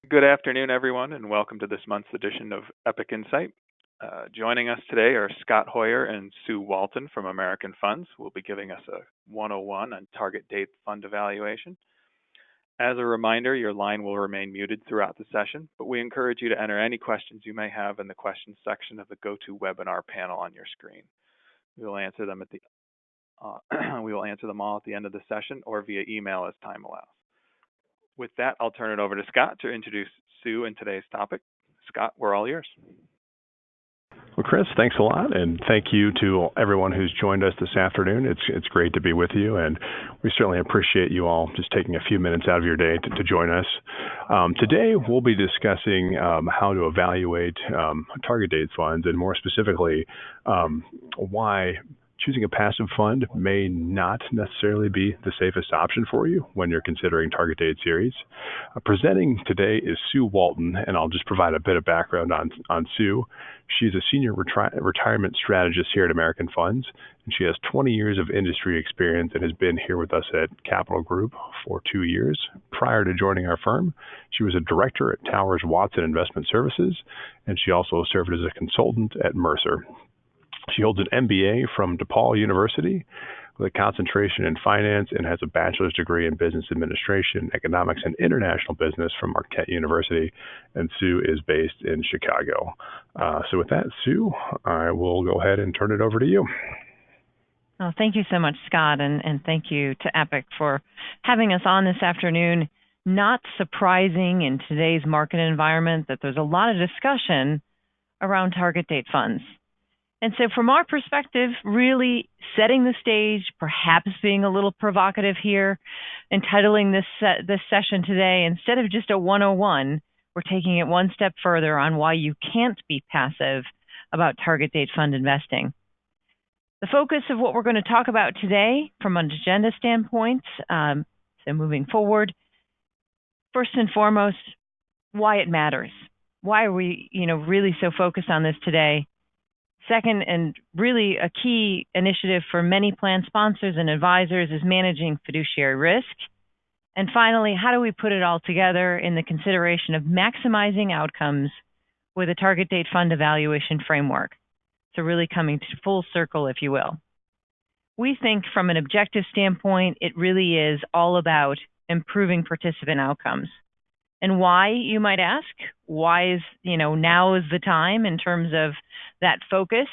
Good afternoon, everyone, and welcome to this month's edition of Epic Insight. Joining us today are Scott Hoyer and Sue Walton from American Funds, who will be giving us a 101 on target date fund evaluation. As a reminder, your line will remain muted throughout the session, but we encourage you to enter any questions you may have in the questions section of the GoToWebinar panel on your screen. We will answer them we will answer them all at the end of the session or via email as time allows. With that, I'll turn it over to Scott to introduce Sue and today's topic. Scott, we're all yours. Well, Chris, thanks a lot, and thank you to everyone who's joined us this afternoon. It's great to be with you, and we certainly appreciate you all just taking a few minutes out of your day to join us. Today, we'll be discussing how to evaluate target date funds, and more specifically, why choosing a passive fund may not necessarily be the safest option for you when you're considering target date series. Presenting today is Sue Walton, and I'll just provide a bit of background on Sue. She's a senior retirement strategist here at American Funds, and she has 20 years of industry experience and has been here with us at Capital Group for 2 years. Prior to joining our firm, she was a director at Towers Watson Investment Services, and she also served as a consultant at Mercer. She holds an MBA from DePaul University with a concentration in finance and has a bachelor's degree in business administration, economics, and international business from Marquette University. And Sue is based in Chicago. So with that, Sue, I will go ahead and turn it over to you. Oh, thank you so much, Scott, and thank you to Epic for having us on this afternoon. Not surprising in today's market environment that there's a lot of discussion around target date funds. And so from our perspective, really setting the stage, perhaps being a little provocative here, entitling this session today, instead of just a 101, we're taking it one step further on why you can't be passive about target date fund investing. The focus of what we're going to talk about today from an agenda standpoint, so moving forward, first and foremost, why it matters. Why are we really so focused on this today? Second, and really a key initiative for many plan sponsors and advisors, is managing fiduciary risk. And finally, how do we put it all together in the consideration of maximizing outcomes with a target date fund evaluation framework? So really coming to full circle, if you will. We think from an objective standpoint, it really is all about improving participant outcomes. And why, you might ask? Why is, now is the time in terms of that focus?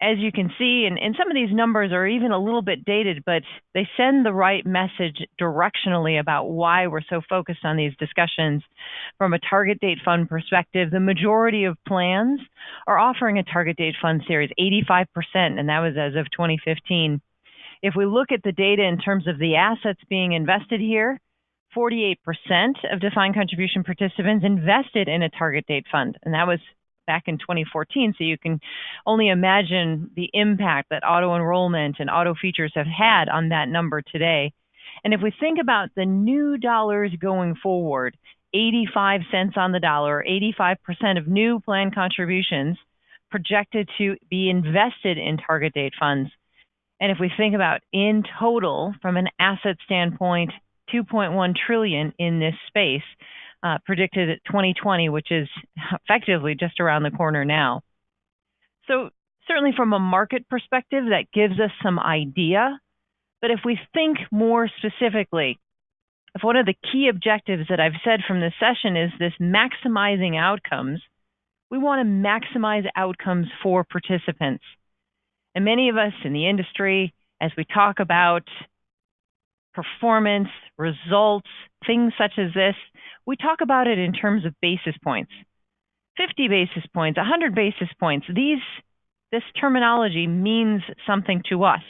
As you can see, and some of these numbers are even a little bit dated, but they send the right message directionally about why we're so focused on these discussions. From a target date fund perspective, the majority of plans are offering a target date fund series, 85%, and that was as of 2015. If we look at the data in terms of the assets being invested here, 48% of defined contribution participants invested in a target date fund, and that was back in 2014. So you can only imagine the impact that auto enrollment and auto features have had on that number today. And if we think about the new dollars going forward, 85 cents on the dollar, 85% of new plan contributions projected to be invested in target date funds. And if we think about in total, from an asset standpoint, 2.1 trillion in this space, predicted at 2020, which is effectively just around the corner now. So certainly from a market perspective, that gives us some idea. But if we think more specifically, if one of the key objectives that I've said from this session is this maximizing outcomes, we want to maximize outcomes for participants. And many of us in the industry, as we talk about performance, results, things such as this, we talk about it in terms of basis points. 50 basis points, 100 basis points, this terminology means something to us.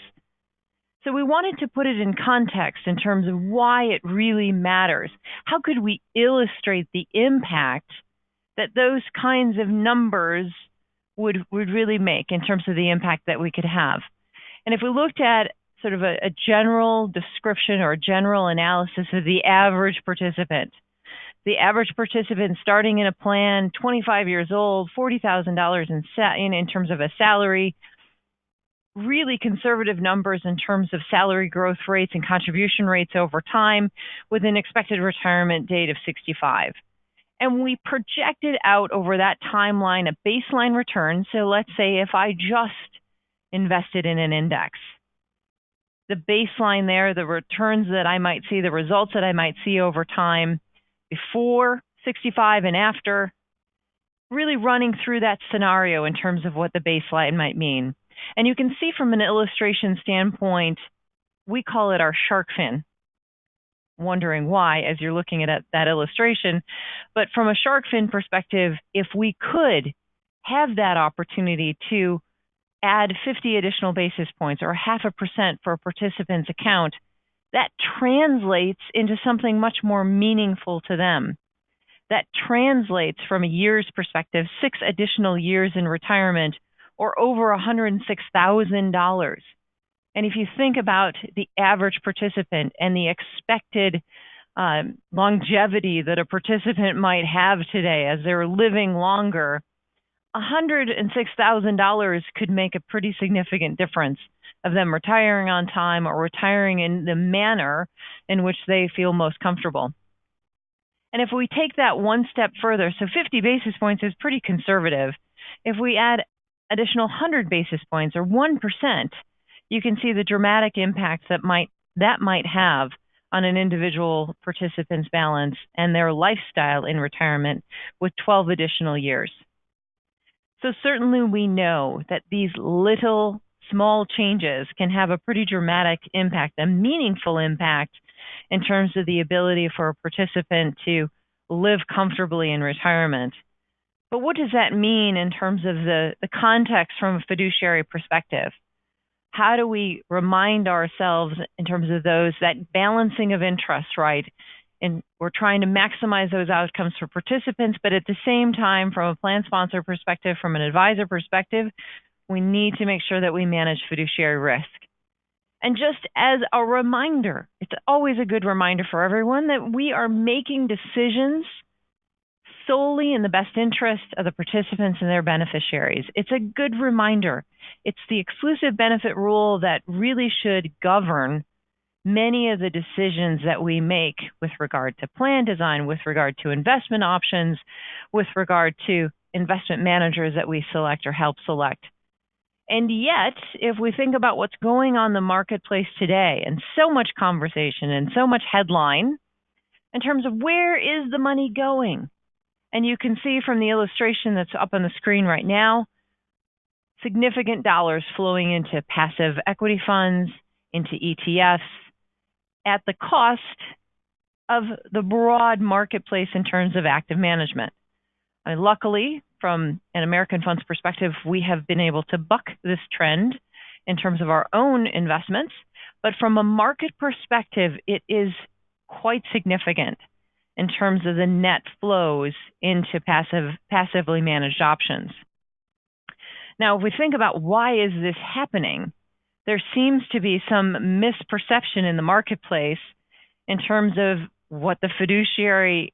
So we wanted to put it in context in terms of why it really matters. How could we illustrate the impact that those kinds of numbers would really make in terms of the impact that we could have? And if we looked at sort of a general description or a general analysis of the average participant. The average participant starting in a plan, 25 years old, $40,000 in terms of a salary, really conservative numbers in terms of salary growth rates and contribution rates over time with an expected retirement date of 65. And we projected out over that timeline a baseline return. So let's say if I just invested in an index, the baseline there, the returns that I might see, the results that I might see over time before 65 and after, really running through that scenario in terms of what the baseline might mean. And you can see from an illustration standpoint, we call it our shark fin. Wondering why as you're looking at that illustration. But from a shark fin perspective, if we could have that opportunity to add 50 additional basis points or 0.5% for a participant's account, that translates into something much more meaningful to them. That translates from a year's perspective, 6 additional years in retirement or over $106,000. And if you think about the average participant and the expected longevity that a participant might have today as they're living longer, $106,000 could make a pretty significant difference of them retiring on time or retiring in the manner in which they feel most comfortable. And if we take that one step further, so 50 basis points is pretty conservative. If we add additional 100 basis points or 1%, you can see the dramatic impact that might have on an individual participant's balance and their lifestyle in retirement with 12 additional years. So certainly we know that these little small changes can have a pretty dramatic impact, a meaningful impact in terms of the ability for a participant to live comfortably in retirement. But what does that mean in terms of the context from a fiduciary perspective? How do we remind ourselves in terms of that balancing of interests, right? And we're trying to maximize those outcomes for participants, but at the same time, from a plan sponsor perspective, from an advisor perspective, we need to make sure that we manage fiduciary risk. And just as a reminder, it's always a good reminder for everyone that we are making decisions solely in the best interest of the participants and their beneficiaries. It's a good reminder. It's the exclusive benefit rule that really should govern many of the decisions that we make with regard to plan design, with regard to investment options, with regard to investment managers that we select or help select. And yet, if we think about what's going on in the marketplace today, and so much conversation and so much headline in terms of where is the money going? And you can see from the illustration that's up on the screen right now, significant dollars flowing into passive equity funds, into ETFs, at the cost of the broad marketplace in terms of active management. I mean, luckily, from an American Fund's perspective, we have been able to buck this trend in terms of our own investments. But from a market perspective, it is quite significant in terms of the net flows into passively managed options. Now, if we think about why is this happening, there seems to be some misperception in the marketplace in terms of what the fiduciary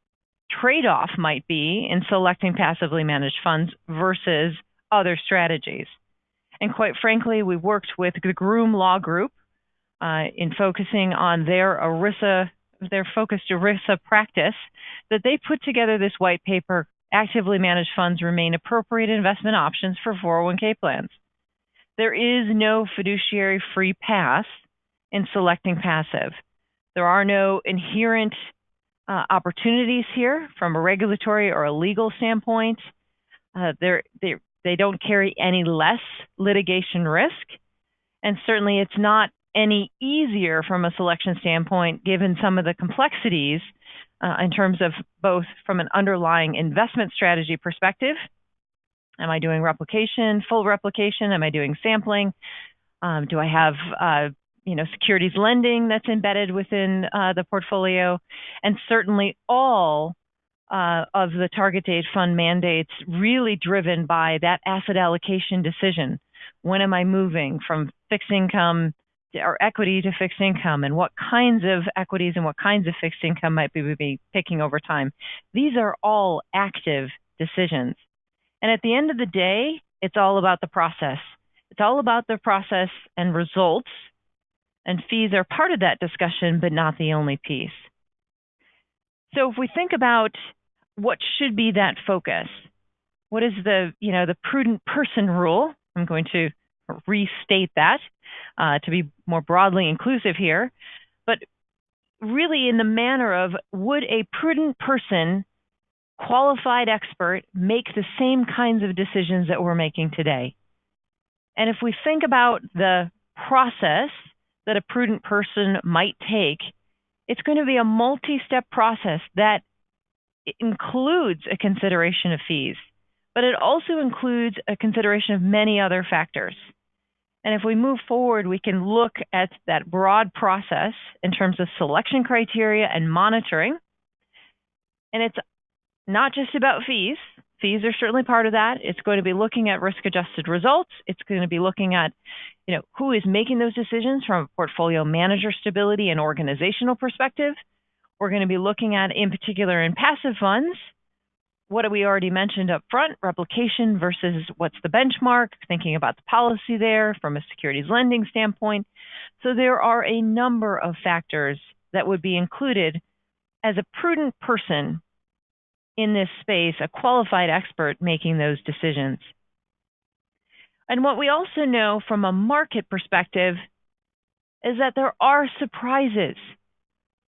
trade-off might be in selecting passively managed funds versus other strategies. And quite frankly, we worked with the Groom Law Group in focusing on their focused ERISA practice, that they put together this white paper, Actively Managed Funds Remain Appropriate Investment Options for 401k Plans. There is no fiduciary free pass in selecting passive. There are no inherent opportunities here from a regulatory or a legal standpoint. They don't carry any less litigation risk, and certainly it's not any easier from a selection standpoint, given some of the complexities in terms of both from an underlying investment strategy perspective. Am I doing replication, full replication? Am I doing sampling? Do I have securities lending that's embedded within the portfolio? And certainly all of the target date fund mandates really driven by that asset allocation decision. When am I moving from fixed income or equity to fixed income, and what kinds of equities and what kinds of fixed income might we be picking over time? These are all active decisions. And at the end of the day, it's all about the process. It's all about the process and results, and fees are part of that discussion, but not the only piece. So if we think about what should be that focus? What is the prudent person rule? I'm going to restate that to be more broadly inclusive here, but really in the manner of, would a prudent person, qualified expert, make the same kinds of decisions that we're making today? And if we think about the process that a prudent person might take, it's going to be a multi-step process that includes a consideration of fees, but it also includes a consideration of many other factors. And if we move forward, we can look at that broad process in terms of selection criteria and monitoring. And it's not just about fees. Fees are certainly part of that. It's going to be looking at risk-adjusted results. It's going to be looking at, who is making those decisions from a portfolio manager stability and organizational perspective. We're going to be looking at, in particular, in passive funds, what we already mentioned up front, replication versus what's the benchmark, thinking about the policy there from a securities lending standpoint. So there are a number of factors that would be included as a prudent person in this space, a qualified expert making those decisions. And what we also know from a market perspective is that there are surprises.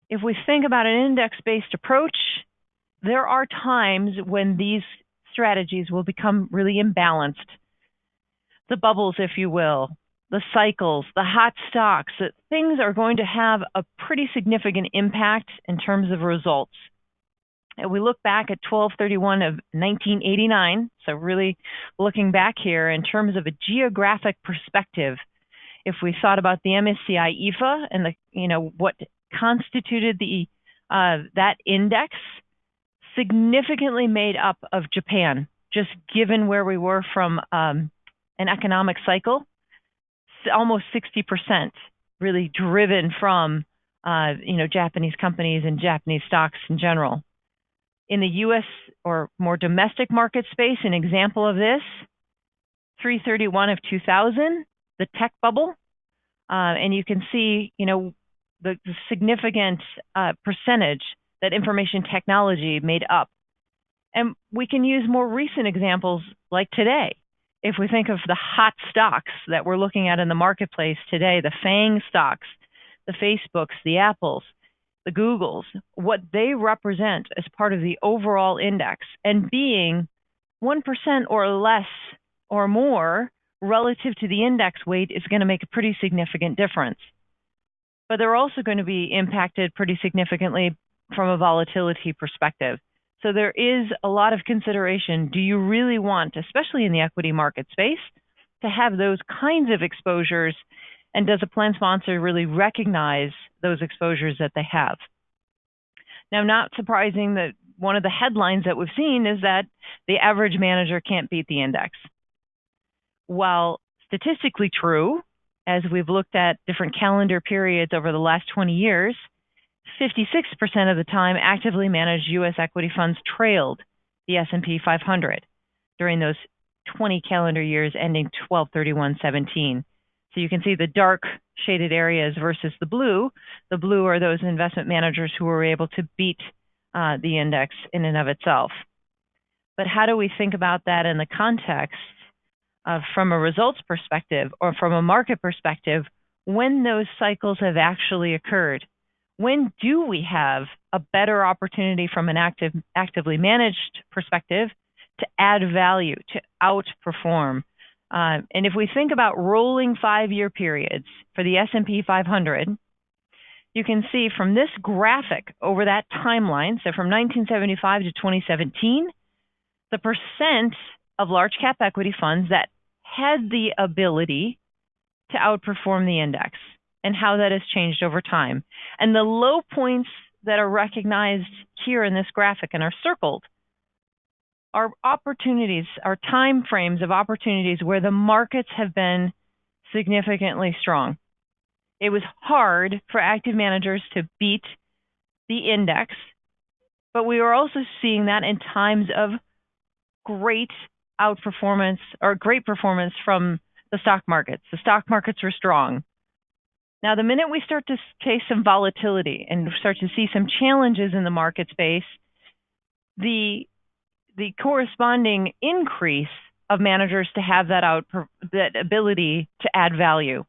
If we think about an index-based approach, there are times when these strategies will become really imbalanced. The bubbles, if you will, the cycles, the hot stocks, things are going to have a pretty significant impact in terms of results. And we look back at 12/31 of 1989, so really looking back here in terms of a geographic perspective. If we thought about the MSCI EAFE and what constituted the that index, significantly made up of Japan, just given where we were from an economic cycle, almost 60% really driven from Japanese companies and Japanese stocks in general. In the U.S. or more domestic market space, an example of this, 3/31 of 2000, the tech bubble, and you can see the significant percentage that information technology made up. And we can use more recent examples like today. If we think of the hot stocks that we're looking at in the marketplace today, the FANG stocks, the Facebooks, the Apples, the Googles, what they represent as part of the overall index, and being 1% or less or more relative to the index weight is going to make a pretty significant difference. But they're also going to be impacted pretty significantly from a volatility perspective. So there is a lot of consideration. Do you really want, especially in the equity market space, to have those kinds of exposures? And does a plan sponsor really recognize those exposures that they have? Now, not surprising that one of the headlines that we've seen is that the average manager can't beat the index. While statistically true, as we've looked at different calendar periods over the last 20 years, 56% of the time actively managed U.S. equity funds trailed the S&P 500 during those 20 calendar years ending 12/31/17. So you can see the dark shaded areas versus the blue. The blue are those investment managers who were able to beat the index in and of itself. But how do we think about that in the context of, from a results perspective or from a market perspective, when those cycles have actually occurred? When do we have a better opportunity from an actively managed perspective to add value, to outperform? And if we think about rolling 5-year periods for the S&P 500, you can see from this graphic over that timeline, so from 1975 to 2017, the percent of large cap equity funds that had the ability to outperform the index and how that has changed over time. And the low points that are recognized here in this graphic and are circled are opportunities, are time frames of opportunities where the markets have been significantly strong. It was hard for active managers to beat the index, but we were also seeing that in times of great outperformance or great performance from the stock markets. The stock markets were strong. Now, the minute we start to face some volatility and start to see some challenges in the market space, the corresponding increase of managers to have that ability to add value.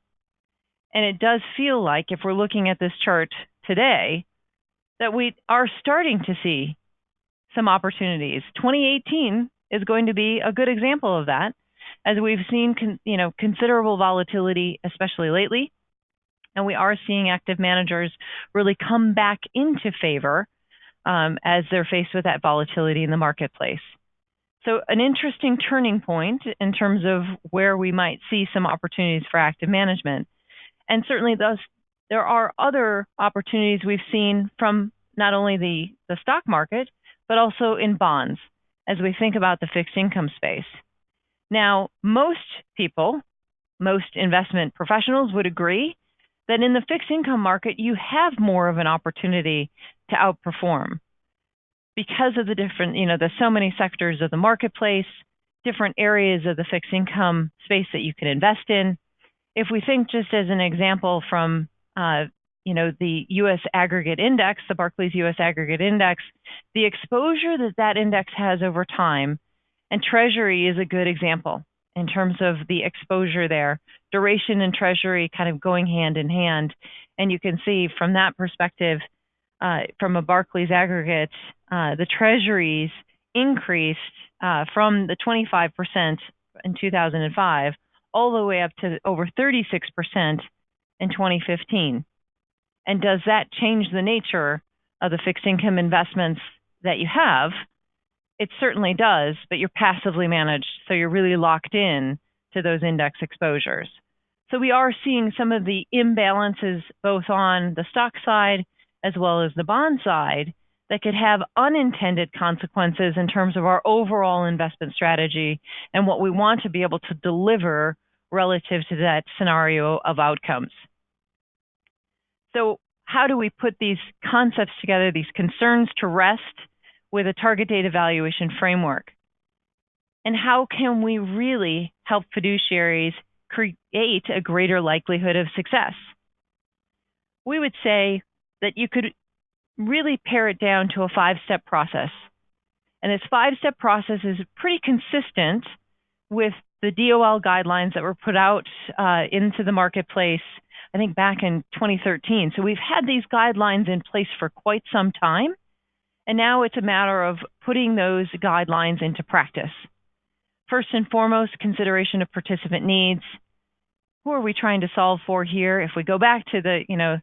And it does feel like, if we're looking at this chart today, that we are starting to see some opportunities. 2018 is going to be a good example of that, as we've seen considerable volatility, especially lately, and we are seeing active managers really come back into favor as they're faced with that volatility in the marketplace. So an interesting turning point in terms of where we might see some opportunities for active management. And certainly there are other opportunities we've seen from not only the stock market, but also in bonds as we think about the fixed income space. Now, most people, most investment professionals would agree that in the fixed income market, you have more of an opportunity to outperform because of the different, there's so many sectors of the marketplace, different areas of the fixed income space that you can invest in. If we think, just as an example, from the U.S. Aggregate Index, the Barclays U.S. Aggregate Index, the exposure that index has over time, and Treasury is a good example in terms of the exposure there. Duration and Treasury kind of going hand in hand. And you can see from that perspective, from a Barclays aggregate, the Treasuries increased from the 25% in 2005 all the way up to over 36% in 2015. And does that change the nature of the fixed income investments that you have? It certainly does, but you're passively managed, so you're really locked in to those index exposures. So we are seeing some of the imbalances both on the stock side as well as the bond side that could have unintended consequences in terms of our overall investment strategy and what we want to be able to deliver relative to that scenario of outcomes. So how do we put these concepts together, these concerns to rest with a target date evaluation framework? And how can we really help fiduciaries create a greater likelihood of success? We would say that you could really pare it down to a 5-step process. And this 5-step process is pretty consistent with the DOL guidelines that were put out into the marketplace, I think back in 2013. So we've had these guidelines in place for quite some time. And now it's a matter of putting those guidelines into practice. First and foremost, consideration of participant needs. Who are we trying to solve for here? If we go back to the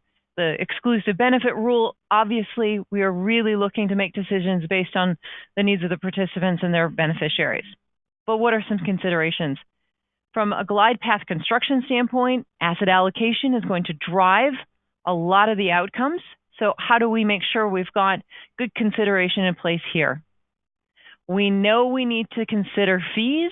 exclusive benefit rule, obviously we are really looking to make decisions based on the needs of the participants and their beneficiaries. But what are some considerations? From a glide path construction standpoint, asset allocation is going to drive a lot of the outcomes. So how do we make sure we've got good consideration in place here? We know we need to consider fees,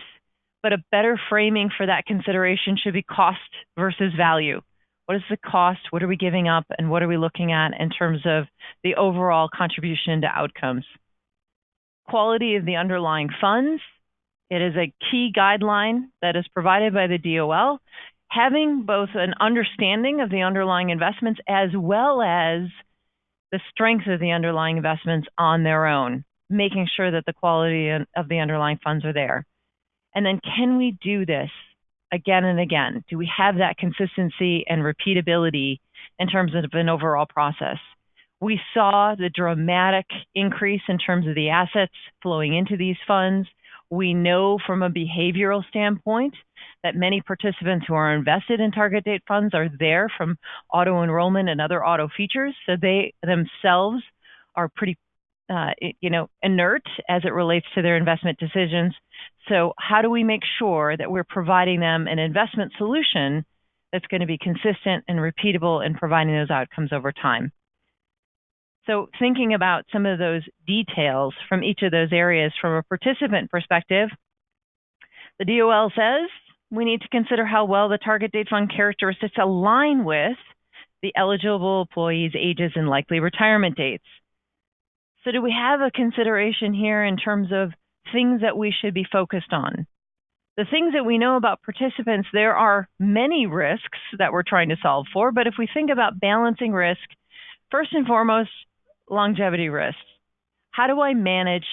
but a better framing for that consideration should be cost versus value. What is the cost? What are we giving up? And what are we looking at in terms of the overall contribution to outcomes? Quality of the underlying funds. It is a key guideline that is provided by the DOL. Having both an understanding of the underlying investments as well as the strength of the underlying investments on their own, making sure that the quality of the underlying funds are there. And then, can we do this again and again? Do we have that consistency and repeatability in terms of an overall process? We saw the dramatic increase in terms of the assets flowing into these funds. We know from a behavioral standpoint that many participants who are invested in target date funds are there from auto enrollment and other auto features. So they themselves are pretty inert as it relates to their investment decisions. So how do we make sure that we're providing them an investment solution that's going to be consistent and repeatable in providing those outcomes over time? So thinking about some of those details from each of those areas from a participant perspective, the DOL says we need to consider how well the target date fund characteristics align with the eligible employees' ages and likely retirement dates. So do we have a consideration here in terms of things that we should be focused on? The things that we know about participants, there are many risks that we're trying to solve for, but if we think about balancing risk, first and foremost, longevity risks. How do I manage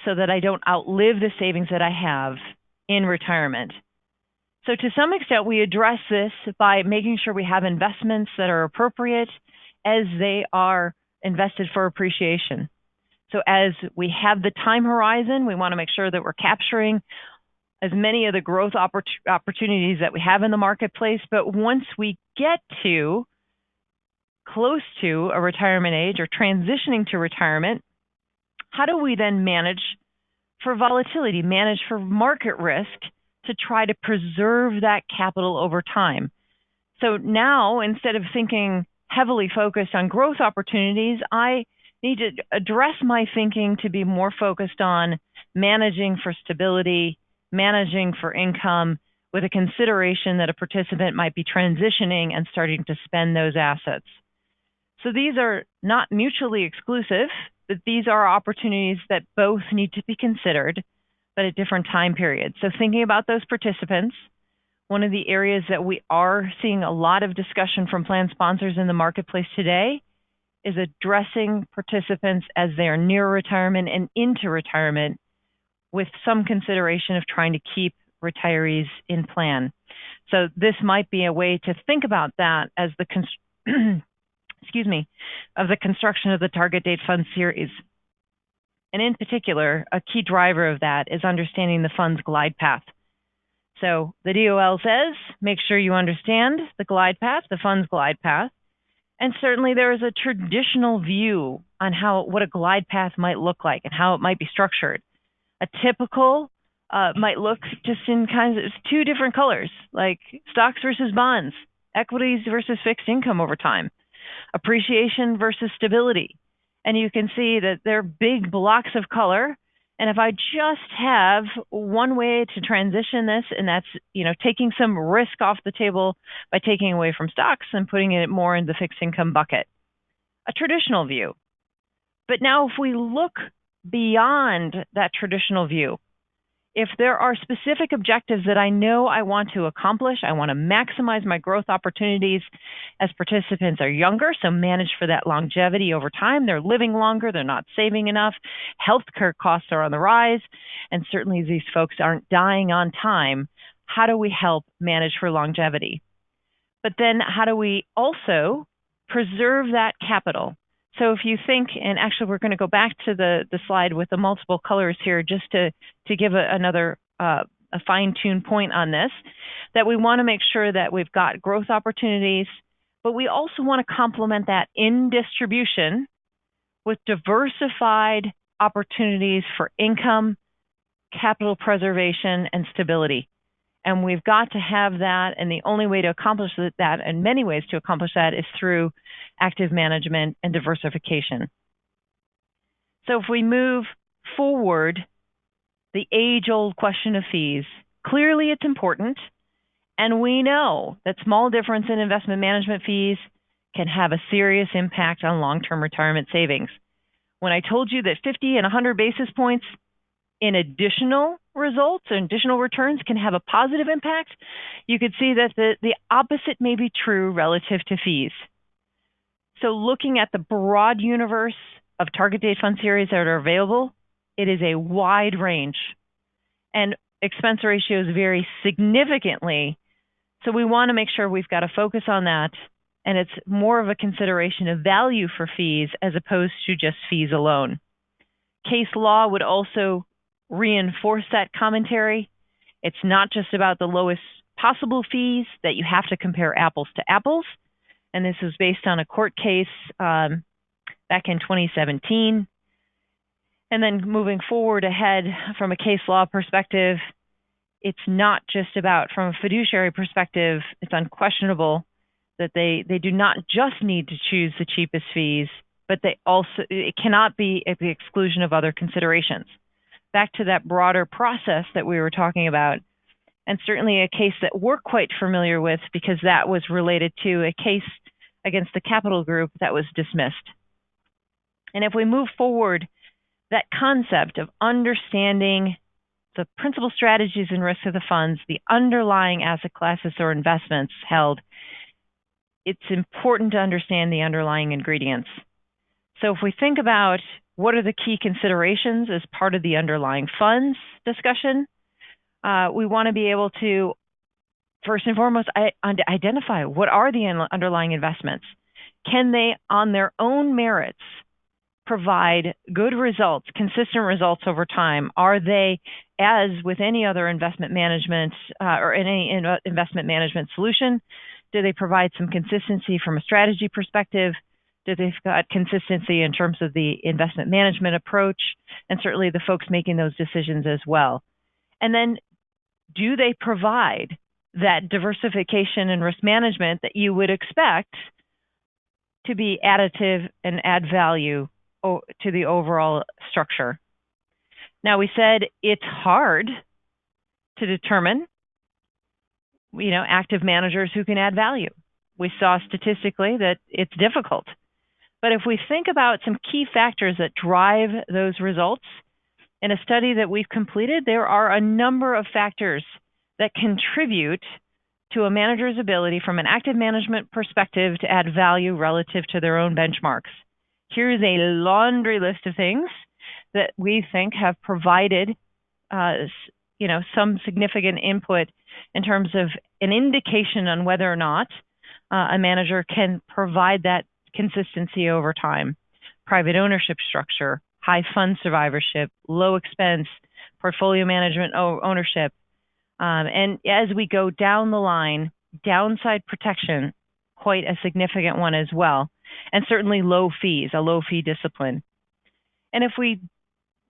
so that I don't outlive the savings that I have in retirement? So to some extent, we address this by making sure we have investments that are appropriate as they are invested for appreciation. So as we have the time horizon, we want to make sure that we're capturing as many of the growth opportunities that we have in the marketplace. But once we get to close to a retirement age or transitioning to retirement, how do we then manage for volatility, manage for market risk to try to preserve that capital over time? So now, instead of thinking heavily focused on growth opportunities, I need to address my thinking to be more focused on managing for stability, managing for income, with a consideration that a participant might be transitioning and starting to spend those assets. So these are not mutually exclusive, but these are opportunities that both need to be considered, but at different time periods. So thinking about those participants, one of the areas that we are seeing a lot of discussion from plan sponsors in the marketplace today is addressing participants as they are near retirement and into retirement, with some consideration of trying to keep retirees in plan. So this might be a way to think about that as the of the construction of the target date fund series. And in particular, a key driver of that is understanding the fund's glide path. So the DOL says, make sure you understand the glide path, the fund's glide path. And certainly there is a traditional view on what a glide path might look like and how it might be structured. A typical might look just in kinds of two different colors, like stocks versus bonds, equities versus fixed income over time, appreciation versus stability. And you can see that they're big blocks of color. And if I just have one way to transition this, and that's, taking some risk off the table by taking away from stocks and putting it more in the fixed income bucket, a traditional view. But now if we look beyond that traditional view, if there are specific objectives that I know I want to accomplish, I want to maximize my growth opportunities as participants are younger, so manage for that longevity over time. They're living longer, they're not saving enough, healthcare costs are on the rise, and certainly these folks aren't dying on time. How do we help manage for longevity? But then how do we also preserve that capital? So if you think, and actually we're going to go back to the slide with the multiple colors here just to give another a fine-tuned point on this, that we want to make sure that we've got growth opportunities, but we also want to complement that in distribution with diversified opportunities for income, capital preservation, and stability. And we've got to have that, and the only way to accomplish that, and many ways to accomplish that, is through active management and diversification. So if we move forward, the age-old question of fees, clearly it's important, and we know that small difference in investment management fees can have a serious impact on long-term retirement savings. When I told you that 50 and 100 basis points in additional results and additional returns can have a positive impact, you could see that the opposite may be true relative to fees. So looking at the broad universe of target date fund series that are available, it is a wide range, and expense ratios vary significantly. So we want to make sure we've got a focus on that, and it's more of a consideration of value for fees as opposed to just fees alone. Case law would also reinforce that commentary. It's not just about the lowest possible fees, that you have to compare apples to apples. And this is based on a court case back in 2017. And then moving forward ahead from a case law perspective, it's not just about, from a fiduciary perspective, it's unquestionable that they do not just need to choose the cheapest fees, but it cannot be at the exclusion of other considerations. Back to that broader process that we were talking about, and certainly a case that we're quite familiar with because that was related to a case against the Capital Group that was dismissed. And if we move forward, that concept of understanding the principal strategies and risks of the funds, the underlying asset classes or investments held, it's important to understand the underlying ingredients. So if we think about what are the key considerations as part of the underlying funds discussion? We want to be able to, first and foremost, identify what are the underlying investments. Can they, on their own merits, provide good results, consistent results over time? Are they, as with any other investment management or any investment management solution, do they provide some consistency from a strategy perspective? Do they've got consistency in terms of the investment management approach, and certainly the folks making those decisions as well? And then, do they provide that diversification and risk management that you would expect to be additive and add value to the overall structure? Now, we said it's hard to determine, active managers who can add value. We saw statistically that it's difficult. But if we think about some key factors that drive those results, in a study that we've completed, there are a number of factors that contribute to a manager's ability from an active management perspective to add value relative to their own benchmarks. Here's a laundry list of things that we think have provided some significant input in terms of an indication on whether or not a manager can provide that consistency over time. Private ownership structure, high fund survivorship, low expense, portfolio management ownership. And as we go down the line, downside protection, quite a significant one as well. And certainly low fees, a low fee discipline. And if we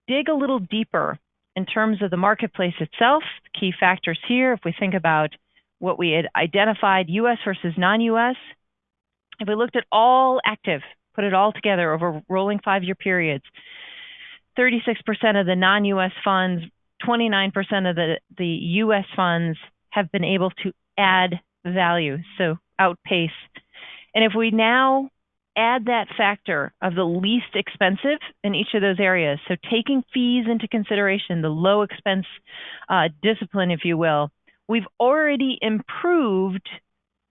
dig a little deeper in terms of the marketplace itself, key factors here, if we think about what we had identified, U.S. versus non-U.S., if we looked at all active, put it all together over rolling 5-year periods, 36% of the non-U.S. funds, 29% of the U.S. funds have been able to add value, so outpace. And if we now add that factor of the least expensive in each of those areas, so taking fees into consideration, the low expense discipline, if you will, we've already improved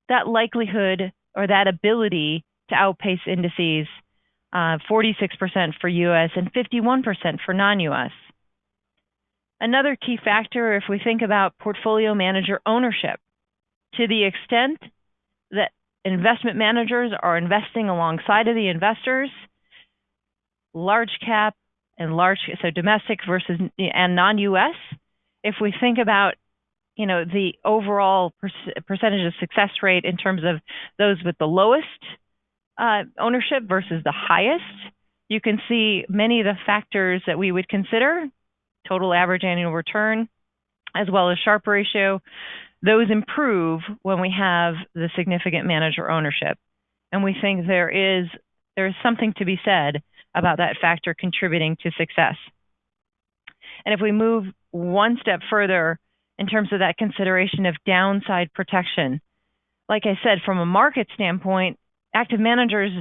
that likelihood or that ability to outpace indices, 46% for U.S. and 51% for non-U.S. Another key factor, if we think about portfolio manager ownership, to the extent that investment managers are investing alongside of the investors, large cap and so domestic versus and non-U.S., if we think about the overall percentage of success rate in terms of those with the lowest ownership versus the highest, you can see many of the factors that we would consider, total average annual return, as well as Sharpe ratio, those improve when we have the significant manager ownership. And we think there is something to be said about that factor contributing to success. And if we move one step further in terms of that consideration of downside protection, like I said, from a market standpoint, active managers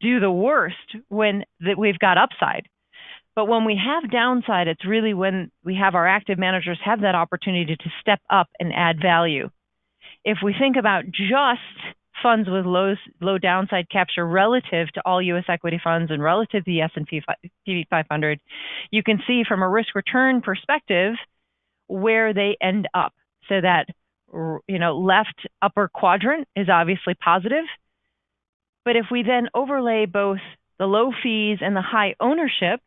do the worst when we've got upside. But when we have downside, it's really when we have our active managers have that opportunity to step up and add value. If we think about just funds with low downside capture relative to all U.S. equity funds and relative to the S&P 500, you can see from a risk-return perspective where they end up. So that left upper quadrant is obviously positive. But if we then overlay both the low fees and the high ownership,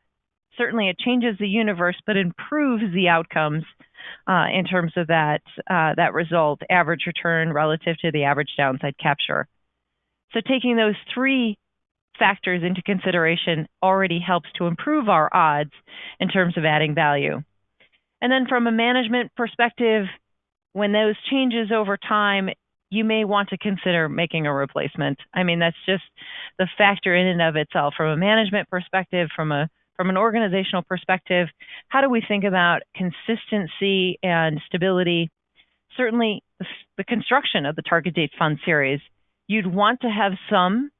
certainly it changes the universe, but improves the outcomes in terms of that result, average return relative to the average downside capture. So taking those three factors into consideration already helps to improve our odds in terms of adding value. And then from a management perspective, when those changes over time, you may want to consider making a replacement. I mean, that's just the factor in and of itself. From a management perspective, from an organizational perspective, how do we think about consistency and stability? Certainly, the construction of the target date fund series, you'd want to have some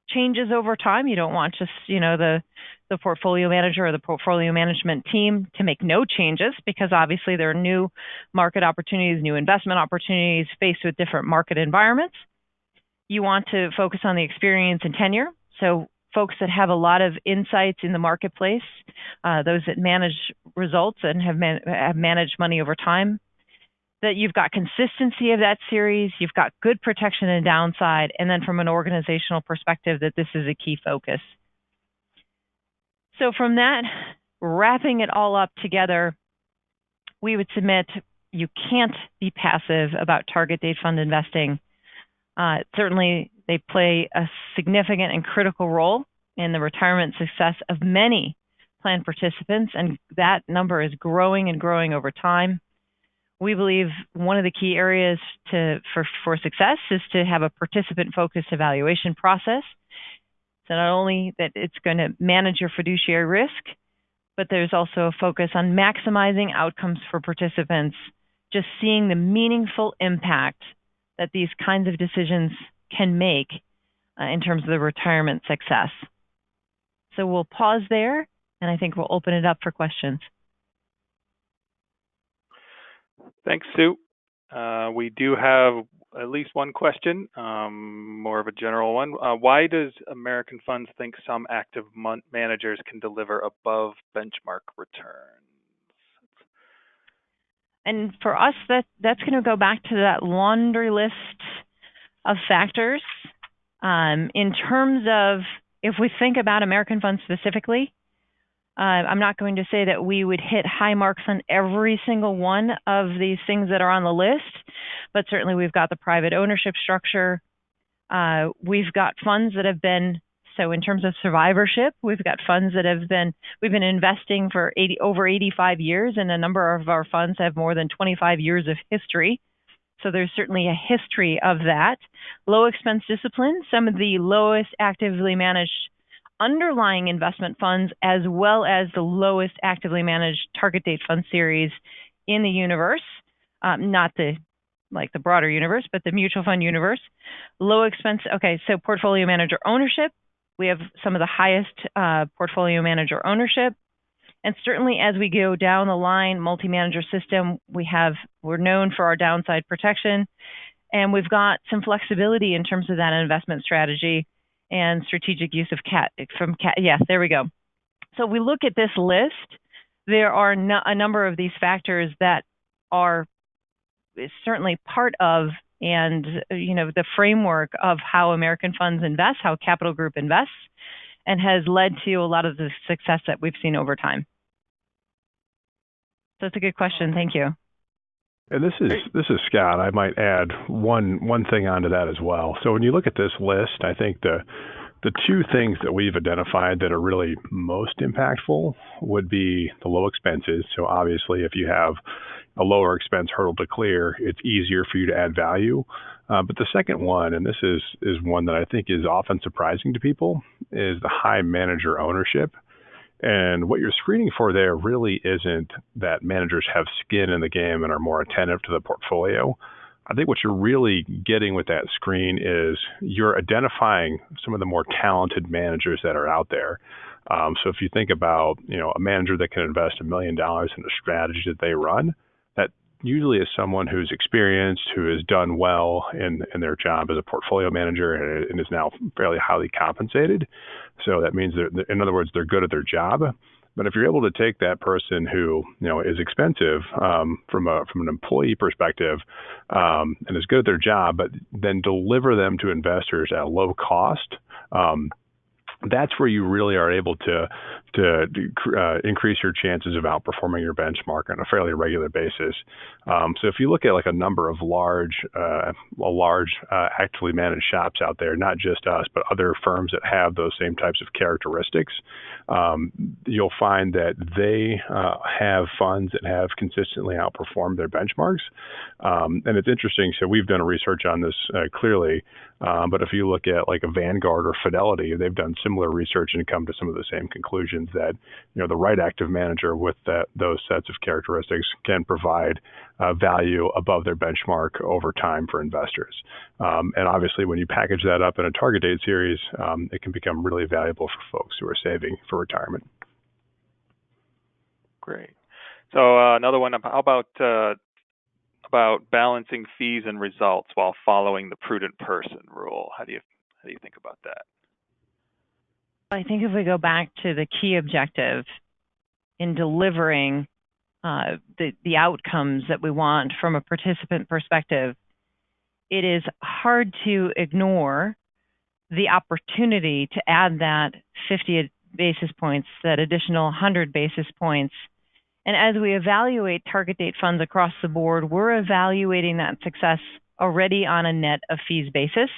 changes over time. You don't want just, the portfolio manager or the portfolio management team to make no changes, because obviously there are new market opportunities, new investment opportunities faced with different market environments. You want to focus on the experience and tenure. So folks that have a lot of insights in the marketplace, those that manage results and have managed money over time, that you've got consistency of that series, you've got good protection and downside, and then from an organizational perspective that this is a key focus. So from that, wrapping it all up together, we would submit you can't be passive about target date fund investing. Certainly, they play a significant and critical role in the retirement success of many plan participants, and that number is growing and growing over time. We believe one of the key areas for success is to have a participant-focused evaluation process. So not only that it's going to manage your fiduciary risk, but there's also a focus on maximizing outcomes for participants, just seeing the meaningful impact that these kinds of decisions can make in terms of the retirement success. So we'll pause there, and I think we'll open it up for questions. Thanks, Sue. We do have at least one question, more of a general one. Why does American Funds think some active managers can deliver above benchmark returns? And for us, that's going to go back to that laundry list of factors. In terms of, if we think about American Funds specifically, I'm not going to say that we would hit high marks on every single one of these things that are on the list, but certainly we've got the private ownership structure. We've got funds that have been, so in terms of survivorship, we've got funds that we've been investing for over 85 years, and a number of our funds have more than 25 years of history. So there's certainly a history of that. Low expense discipline, some of the lowest actively managed underlying investment funds, as well as the lowest actively managed target date fund series in the universe, not the broader universe, but the mutual fund universe. Low expense, okay, so portfolio manager ownership. We have some of the highest portfolio manager ownership. And certainly as we go down the line, multi-manager system, we're known for our downside protection, and we've got some flexibility in terms of that investment strategy and strategic use of yeah, there we go. So we look at this list, there are a number of these factors that are certainly part of, and the framework of how American Funds invest, how Capital Group invests, and has led to a lot of the success that we've seen over time. So it's a good question. Thank you. And this is Scott. I might add one thing onto that as well. So when you look at this list, I think the two things that we've identified that are really most impactful would be the low expenses. So obviously, if you have a lower expense hurdle to clear, it's easier for you to add value. But the second one, and this is one that I think is often surprising to people, is the high manager ownership. And what you're screening for there really isn't that managers have skin in the game and are more attentive to the portfolio. I think what you're really getting with that screen is you're identifying some of the more talented managers that are out there. So if you think about, a manager that can invest $1 million in a strategy that they run, that usually is someone who's experienced, who has done well in their job as a portfolio manager and is now fairly highly compensated. So that means that, in other words, they're good at their job. But if you're able to take that person who is expensive from an employee perspective and is good at their job, but then deliver them to investors at a low cost, that's where you really are able to increase your chances of outperforming your benchmark on a fairly regular basis. So if you look at like a number of large actively managed shops out there, not just us, but other firms that have those same types of characteristics, you'll find that they have funds that have consistently outperformed their benchmarks. And it's interesting. So we've done research on this clearly. But if you look at like a Vanguard or Fidelity, they've done similar research and come to some of the same conclusions that the right active manager with those sets of characteristics can provide value above their benchmark over time for investors. And obviously, when you package that up in a target date series, it can become really valuable for folks who are saving for retirement. Great. So another one. How about balancing fees and results while following the prudent person rule? How do you think about that? I think if we go back to the key objective in delivering the outcomes that we want from a participant perspective, it is hard to ignore the opportunity to add that 50 basis points, that additional 100 basis points. And as we evaluate target date funds across the board, we're evaluating that success already on a net of fees basis.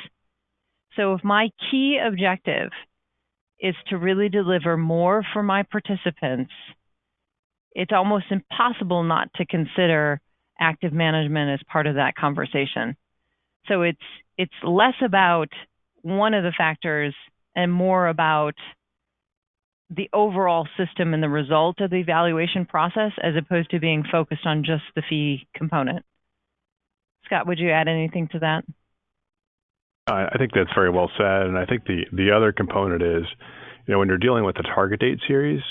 So if my key objective is to really deliver more for my participants, it's almost impossible not to consider active management as part of that conversation. So it's less about one of the factors and more about the overall system and the result of the evaluation process, as opposed to being focused on just the fee component. Scott, would you add anything to that? I think that's very well said, and I think the other component is, when you're dealing with the target date series,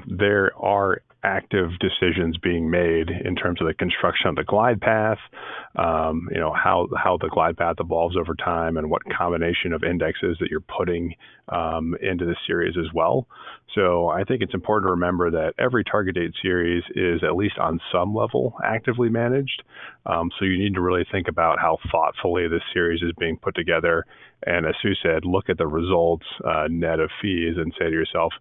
there are active decisions being made in terms of the construction of the glide path, how the glide path evolves over time, and what combination of indexes that you're putting into the series as well. So I think it's important to remember that every target date series is at least on some level actively managed. So you need to really think about how thoughtfully this series is being put together. And as Sue said, look at the results net of fees and say to yourself,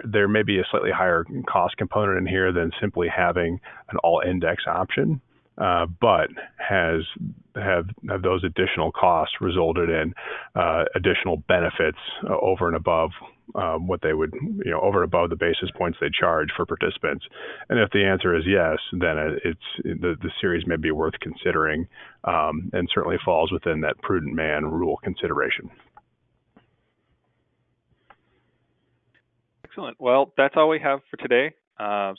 there may be a slightly higher cost component in here than simply having an all index option, but have those additional costs resulted in additional benefits over and above what they would, over and above the basis points they charge for participants. And if the answer is yes, then the series may be worth considering, and certainly falls within that prudent man rule consideration. Excellent. Well, that's all we have for today.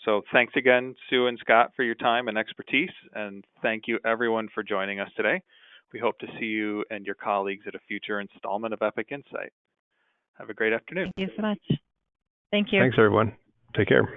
So thanks again, Sue and Scott, for your time and expertise. And thank you, everyone, for joining us today. We hope to see you and your colleagues at a future installment of Epic Insight. Have a great afternoon. Thank you so much. Thank you. Thanks, everyone. Take care.